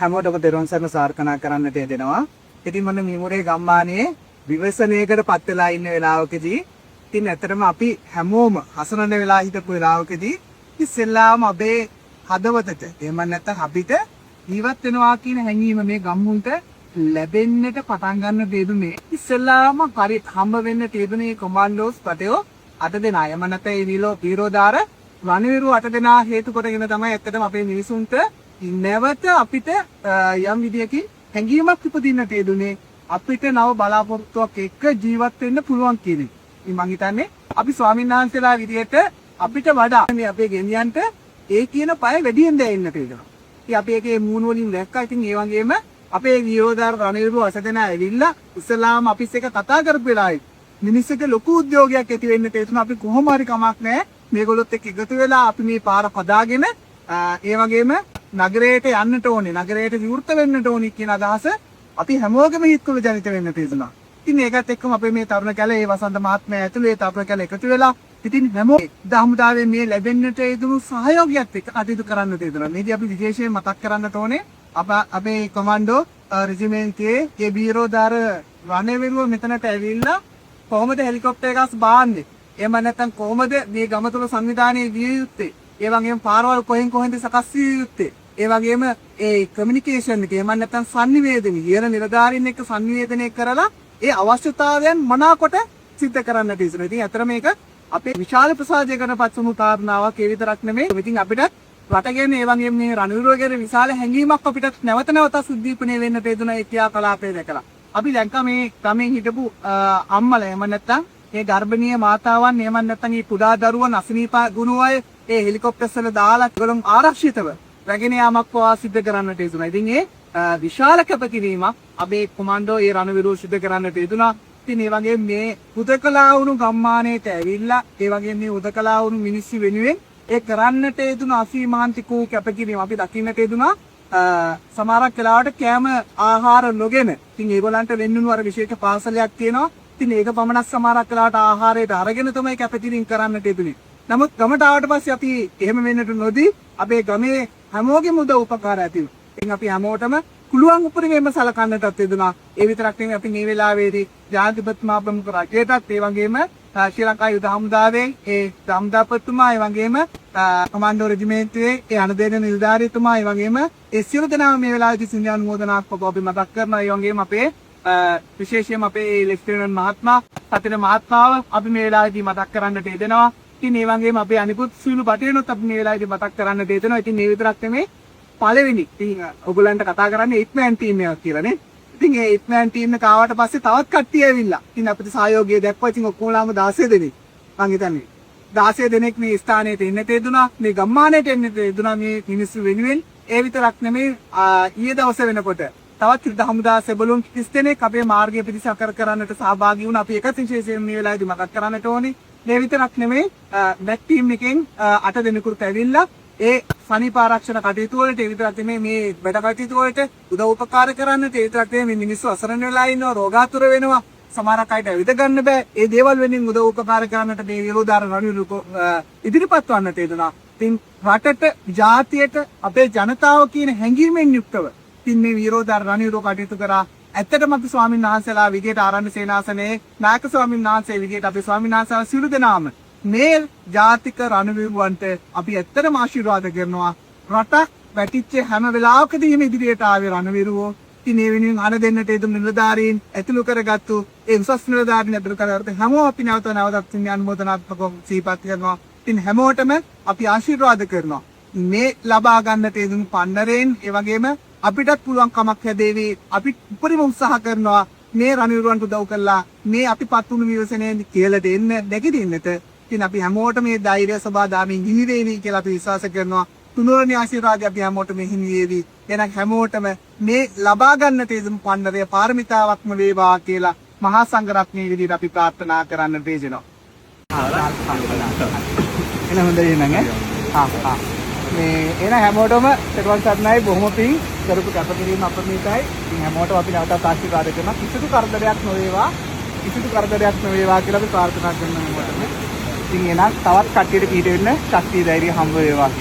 හැමෝටම දරුවන් සරණ සාර්ථනා කරන්නට යෙදෙනවා. ඉතින් මම මිමුරේ ගම්මානයේ විවසනයකට පත් වෙලා ඉන්න වෙලාවකදී ඉතින් ඇත්තටම අපි හැමෝම හසුරන වෙලා හිටපු වෙලාවකදී ඉස්සෙල්ලාම අපේ හදවතට එහෙම නැත්නම් අපිට ජීවත් වෙනවා කියන හැඟීම මේ ගම්මුන්ට ලැබෙන්නට පටන් ගන්න දෙදුනේ ඉස්සෙල්ලාම හරි හම්බ වෙන්න තියෙන්නේ කොමාන්ඩෝස් පටයෝ 8 දෙනා. එම නැත්නම් විරෝධාර රණවිරු 8 දෙනා හේතු කොටගෙන තමයි ඇත්තටම අපේ මිනිසුන්ට නැවත අපිට යම් විදියකින් හැඟීමක් ඉපදින්න තියෙන්නේ අපිට නව බලාපොරොත්තුවක් එක්ක ජීවත් වෙන්න පුළුවන් කියන එක. ඉතින් මං හිතන්නේ අපි ස්වාමීන් වහන්සේලා විදියට අපිට වඩා මේ අපේ ගෙනියන්ට ඒ කියන පය වැඩියෙන් දැනෙන්න තියෙනවා. ඉතින් අපි ඒකේ මූණ වලින් දැක්කා. ඉතින් ඒ වගේම අපේ විරෝධාර රණවිරු 8 දෙනා ඇවිල්ලා ඉස්ලාම අපිස් එක කතා කරපු වෙලාවේ මිනිස්සුන්ට ලොකු උද්‍යෝගයක් ඇති වෙන්න තියෙනවා. අපි කොහොම හරි කමක් නැහැ. මේගොල්ලොත් එක්ක එකතු වෙලා අපි මේ පාර හදාගෙන ඒ වගේම නගරයට යන්නට ඕනේ, නගරයට විවෘත වෙන්නට ඕනේ කියන අදහස අපි හැමෝගෙම හිතවල ජනිත වෙන්න තියෙනවා. ඉතින් ඒකත් එක්කම අපේ මේ තරුණ කැලේ වසන්ත මහත්මයා ඇතුළේ තරුණ කැලේ එකතු වෙලා ඉතින් හැමෝම දහමුදාවේ මේ ලැබෙන්නට යෙදුණු සහයෝගයත් එක්ක කටයුතු කරන්න තියෙනවා. මේදී අපි විශේෂයෙන් මතක් කරන්නට ඕනේ අපේ කොමාන්ඩෝ රෙජිමෙන්ට්යේ ඒ බීරෝදාර රණවිරුව මෙතනට ඇවිල්ලා කොහොමද හෙලිකොප්ටර් එකක් බාන්නේ? එහෙම නැත්නම් කොහොමද මේ ගම තුල සංවිධානයේ විය යුත්තේ? ඒ වගේම පාරවල් කොහෙන්ද සකස් විය යුත්තේ? ඒ වගේම ඒ කමියුනිකේෂන් එක එහෙම නැත්නම් සංනිවේදනය කියන නිලධාරීන් එක්ක සංනිවේදනය කරලා ඒ අවශ්‍යතාවයන් මනාකොට සිද්ධ කරන්න තියෙනවා. ඉතින් අතර මේක අපේ විශාල ප්‍රසාදයකට පත්සමු කාරණාවක් ඒ විතරක් නෙමෙයි. ඉතින් අපිට රටගෙන ඒ වගේම මේ රණවිරුව ගැන විශාල හැඟීමක් අපිට නැවත නැවතත් උද්දීපනය වෙන්න තියෙනවා ඒ ක්‍රියාකලාපය දැකලා. අපි දැන් මේ ගමෙන් හිටපු අම්මලා එහෙම නැත්නම් මේ ගර්භණීය මාතාවන් එහෙම නැත්නම් මේ කුඩා දරුවන් අසනීප ගුණ අය ඒ හෙලිකොප්ටර්ස් වල දාලා ඒගොල්ලෝ ආරක්ෂිතව රැගෙන යාමක් පවා සිද්ධ කරන්නට යෙදුණා. ඉතින් ඒ විශාල කැපකිරීමක් අපේ කොමාන්ඩෝ ඒ රණවිරුව සිද්ධ කරන්නට යෙදුණා. ඉතින් ඒ වගේ මේ හුදකලා වුණු ගම්මානයට ඇවිල්ලා ඒ වගේ මේ හුදකලා වුණු මිනිස්සු වෙනුවෙන් ඒ කරන්නට යෙදුණු අසීමාන්තික වූ කැපකිරීම අපි දකින්නට යෙදුණා. සමහරක් වෙලාවට කෑම ආහාර නොගෙන ඉතින් ඒගොල්ලන්ට වෙන්නුණු අර විශේෂ පාසලයක් තියෙනවා. ඉතින් ඒක පමණක් සමහරක් වෙලාවට ආහාරයට අරගෙන තමයි කැපකිරීම කරන්නට යෙදුනේ. නමුත් ගමට ආවට පස්සේ අපි එහෙම වෙන්නට නොදී අපේ ගමේ හැමෝගෙම උදව් උපකාර ඇති වුණා. ඉතින් අපි හැමෝටම කුළුවන් උපරිමයෙන්ම සලකන්නටත් යෙදුණා. ඒ විතරක් නෙවෙයි අපි මේ වෙලාවේදී ජාතිපතිතුමා ප්‍රමුඛ රජයටත් ඒ වගේම ශ්‍රී ලංකා යුද හමුදාවේ ඒ හමුදාපතිතුමා ඒ වගේම කොමාන්ඩෝ රෙජිමෙන්ට්ුවේ ඒ අනුදේන නිලධාරීතුමා ඒ වගේම ඒ සියලු දෙනාම මේ වෙලාවේදී සිංහානුමෝදනාත්මකව අපි මතක් කරනවා. ඒ වගේම අපේ විශේෂයෙන්ම අපේ ලෙෆ්ටිනන්ට් මහත්මයා සතින මහත්මාව අපි මේ වෙලාවේදී මතක් කරන්නට යෙදෙනවා. ඉතින් ඒ වගේම අපේ අනිකුත් සීළු බටේනොත් අපි මේ වෙලාවේදී මතක් කරන්නට යෙදෙනවා. ඉතින් මේ විතරක් නෙමෙයි පළවෙනි ඉතින් ඔයගොල්ලන්ට කතා කරන්නේ ඉක්මෑන් ටීම් එකක් කියලා නේ. ඉතින් ඒ ඉක්මෑන් ටීම් එක ආවට පස්සේ තවත් කට්ටිය ඇවිල්ලා. ඉතින් අපිට සහයෝගය දැක්වා. ඉතින් ඔක්කොමලාම 16 දෙනෙක්. මං හිතන්නේ 16 දෙනෙක් මේ ස්ථානයට එන්නට යෙදුණා. මේ ගම්මානයට එන්නට යෙදුණා මේ මිනිස්සු වෙනුවෙන්. ඒ විතරක් නෙමෙයි ඊයේ දවසේ වෙනකොට තවත් ත්‍රිද හමුදා සෙබළුන් 30 දෙනෙක් අපේ මාර්ගය පිරිසකර කරන්නට සහභාගී වුණා. අපි එක විශේෂයෙන් මේ වෙලාවේදී මතක් කරන්නට ඕනේ. මේ විතරක් නෙමෙයි බැක් ටීම් එකෙන් 8 දෙනෙකුට ඇවිල්ලා ඒ සනීප ආරක්ෂණ කටයුතු වලට ඒ විතරක් නෙමෙයි මේ වැඩ කටයුතු වලට උදව් උපකාර කරන්නට ඒ විතරක් නෙමෙයි මිනිස්සු අසරණ වෙලා ඉන්නවා, රෝගාතුර වෙනවා, සමහරක් අයට ඇවිද ගන්න බෑ. ඒ දේවල් වෙනින් උදව් උපකාර කරන්නට මේ විරෝධාර රණවිරු ඉදිරිපත් වන්නට යෙදුණා. ඉතින් රටට, ජාතියට, අපේ ජනතාව කියන හැඟීමෙන් යුක්තව ඉතින් මේ විරෝධාර රණවිරු කටයුතු කරා. ඇත්තටම අපි ස්වාමීන් වහන්සේලා විදියට ආරණ්‍ය සේනාසනයේ නායක ස්වාමීන් වහන්සේ විදියට අපි ස්වාමීන් වහන්සේලා සියලු දෙනාම මේ ජාතික රණවිරුවන්ට අපි ඇත්තටම ආශිර්වාද කරනවා. රටක් වැටිච්ච හැම වෙලාවකදීම ඉදිරියට ආවේ රණවිරුවෝ. ඉතින් මේ වෙනුවෙන් අණ දෙන්නට යෙදුණු නිලධාරීන් ඇතුළු කරගත්තු ඒ උසස් නිලධාරීන් ඇතුළු කරගත්තු හැමෝම අපි නැවතත් අනුමೋದනාත්මකව සිහිපත් කරනවා. ඉතින් හැමෝටම අපි ආශිර්වාද කරනවා. මේ ලබා ගන්නට යෙදුණු පන්නරයෙන් ඒ වගේම අපිටත් පුළුවන් කමක් හැදේවි. අපි උපරිම උත්සාහ කරනවා මේ රණවිරුවන්ට උදව් කළා මේ අපි පත්තුණු විවසනේ කියලා දෙන්න නැගිටින්නට. ඉතින් අපි හැමෝටම මේ ධෛර්ය සබාදාමින් හිමි වේවි කියලා අපි විශ්වාස කරනවා. තුනුරණි ආශිර්වාදය අපි හැමෝටම හිමි වේවි. එහෙනම් හැමෝටම මේ ලබා ගන්න තේරුම් පන්නරය පාරමිතාවක්ම වේවා කියලා මහා සංඝරත්නයේ විදිහට අපි ප්‍රාර්ථනා කරන්න තේජෙනවා. එන හොඳයි නං මේ එන හැමෝටම තෙරුවන් සරණයි බොහොම පිං කරපු කැපකිරීම අපමිතයි. ඉතින් හැමෝටම අපි නැවතත් ආශිර්වාද කරනවා. කිසිදු කරදරයක් නොවේවා. කිසිදු කරදරයක් නොවේවා කියලා අපි ප්‍රාර්ථනා කරනවා හැමෝටම. ඉතින් එනක් තවත් කට්ටියට පිට වෙන්න ශක්තිය ධෛර්යය හම්බ වේවා.